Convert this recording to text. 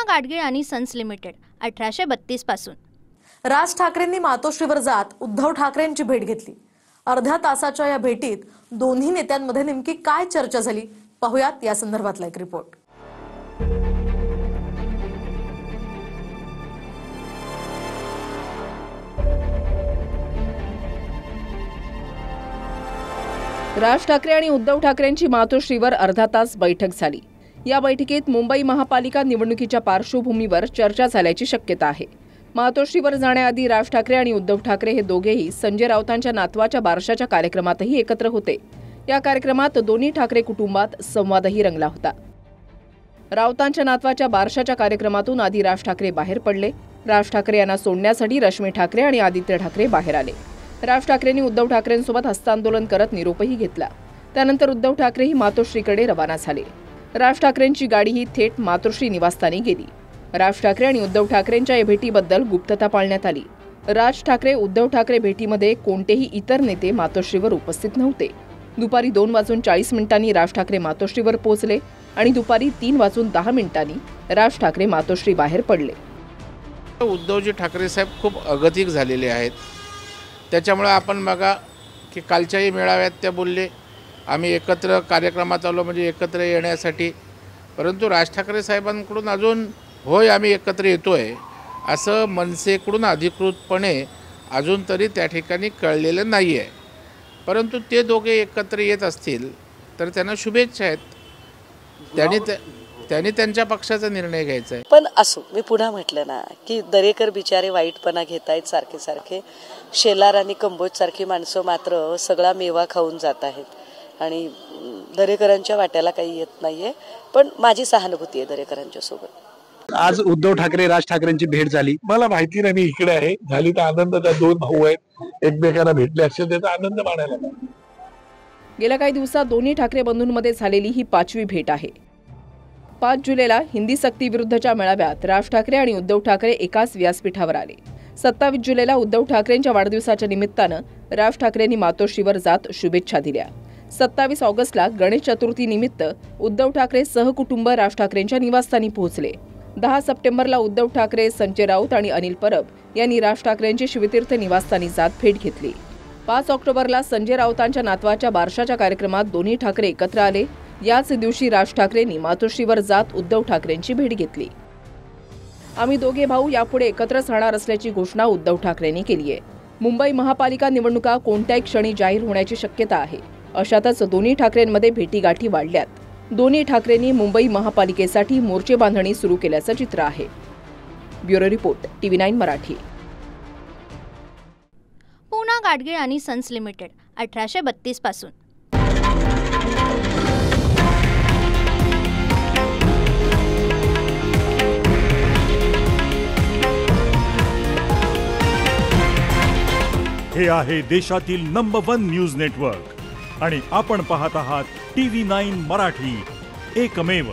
पूना गाडगीळ आणि sons limited 1832 पासून। राज ठाकरेंनी मातोश्रीवर जात उद्धव ठाकरेंची भेट घेतली। अर्ध्या तासाच्या या भेटीत दोन्ही नेत्यांमध्ये नेमकी काय चर्चा झाली पाहूयात या संदर्भातला एक रिपोर्ट। राज ठाकरे आणि उद्धव ठाकरेंची मातोश्रीवर अर्धा तास बैठक झाली। या बैठकीत मुंबई महापालिका निवडणुकीच्या पार्श्वभूमीवर चर्चा झाल्याची शक्यता आहे। मातोश्रीवर जाण्याआधी राज ठाकरे आणि उद्धव ठाकरे हे दोघेही संजय राऊतांच्या नातवाच्या बारशाच्या कार्यक्रमातही एकत्र होते। या कार्यक्रमात दोन्ही ठाकरे कुटुंबात संवादही रंगला होता। राऊतांच्या नातवाच्या बारशाच्या कार्यक्रमातून आधी राज ठाकरे बाहेर पडले। राज ठाकरे यांना सोडण्यासाठी रश्मी ठाकरे आणि आदित्य ठाकरे बाहेर आले। राज ठाकरेंनी उद्धव ठाकरेंसोबत हस्तांदोलन करत निरोपही घेतला। त्यानंतर उद्धव ठाकरेही मातोश्रीकडे रवाना झाले। राज ठाकरेंची गाडीही थेट मातोश्री निवासस्थानी गेली। राज ठाकरे आणि उद्धव ठाकरेंच्या या भेटीबद्दल गुप्तता पाळण्यात आली। राज ठाकरे उद्धव ठाकरे भेटीमध्ये कोणतेही इतर नेते मातोश्रीवर उपस्थित नव्हते। दुपारी 2:40 राज ठाकरे मातोश्रीवर पोहोचले आणि दुपारी 3:10 राज ठाकरे मातोश्री बाहेर पडले। उद्धवजी ठाकरे साहेब खूप अगतिक झालेले आहेत। त्याच्यामुळे आपण बघा की कालच्याही मेळाव्यात त्या बोलले आम्ही एकत्र कार्यक्रमात आलो म्हणजे एकत्र येण्यासाठी, परंतु राज ठाकरे साहेबांकडून अजून होय आम्ही एकत्र येतोय असं मनसेकडून अधिकृतपणे अजून तरी त्या ठिकाणी कळलेलं नाही आहे। परंतु ते दोघे एकत्र येत असतील तर त्यांना शुभेच्छा आहेत। त्यांनी त्यांच्या पक्षाचा निर्णय घ्यायचा आहे। पण असो, मी पुन्हा म्हटलं ना की दरेकर बिचारे वाईटपणा घेत आहेत सारखे शेलार आणि कंबोज सारखी माणसं मात्र सगळा मेवा खाऊन जात आहेत आणि दरेकरांच्या वाट्याला काही येत नाहीये। पण माझी सहानुभूती आहे दरेकरांच्या सोबत। आज उद्धव ठाकरे राज ठाकरेंची भेट झाली। मला माहिती नाही, मी इकडे आहे। झाली तर आनंद, त्या दोन भाऊ आहेत एकमेकांना भेटले असेल त्याचा आनंद मानायला। गेल्या काही दिवसात दोन्ही ठाकरे बंधूंमध्ये झालेली ही 5वी भेट आहे। 5 जुलैला हिंदी सक्ती विरुद्धच्या मेळाव्यात राज ठाकरे आणि उद्धव ठाकरे एकाच व्यासपीठावर आले। 27 जुलैला उद्धव ठाकरेंच्या वाढदिवसाच्या निमित्तानं राज ठाकरेंनी मातोश्रीवर जात शुभेच्छा दिल्या। 27 ऑगस्टला गणेश चतुर्थी निमित्त उद्धव ठाकरे सहकुटुंब राज ठाकरेंच्या निवासस्थानी पोहोचले। 10 सप्टेंबरला उद्धव ठाकरे, संजय राऊत आणि अनिल परब यांनी राज ठाकरेंची शिवतीर्थ निवासस्थानी जात भेट घेतली। 5 ऑक्टोबरला संजय राऊतांच्या नातवाच्या बारशाच्या कार्यक्रमात दोन्ही ठाकरे एकत्र आले। याच दिवशी राज ठाकरेंनी मातोश्रीवर जात उद्धव ठाकरेंची भेट घेतली। आम्ही दोघे भाऊ यापुढे एकत्रच राहणार असल्याची घोषणा उद्धव ठाकरेंनी केली आहे। मुंबई महापालिका निवडणुका कोणत्याही क्षणी जाहीर होण्याची शक्यता आहे। अशातच दोन्ही ठाकरेंमध्ये भेटीगाठी वाढल्यात। दोन्ही ठाकरेंनी मुंबई महापालिकेसाठी मोर्चे बांधणी सुरू केल्याचं चित्र आहे। Bureau report, TV9 Marathi. Poona Gadgil आणि सन्स लिमिटेड 1832 पासून। हे आहे देशातील नंबर 1 न्यूज नेटवर्क आणि आपण पाहत आहात TV9 मराठी, एकमेव।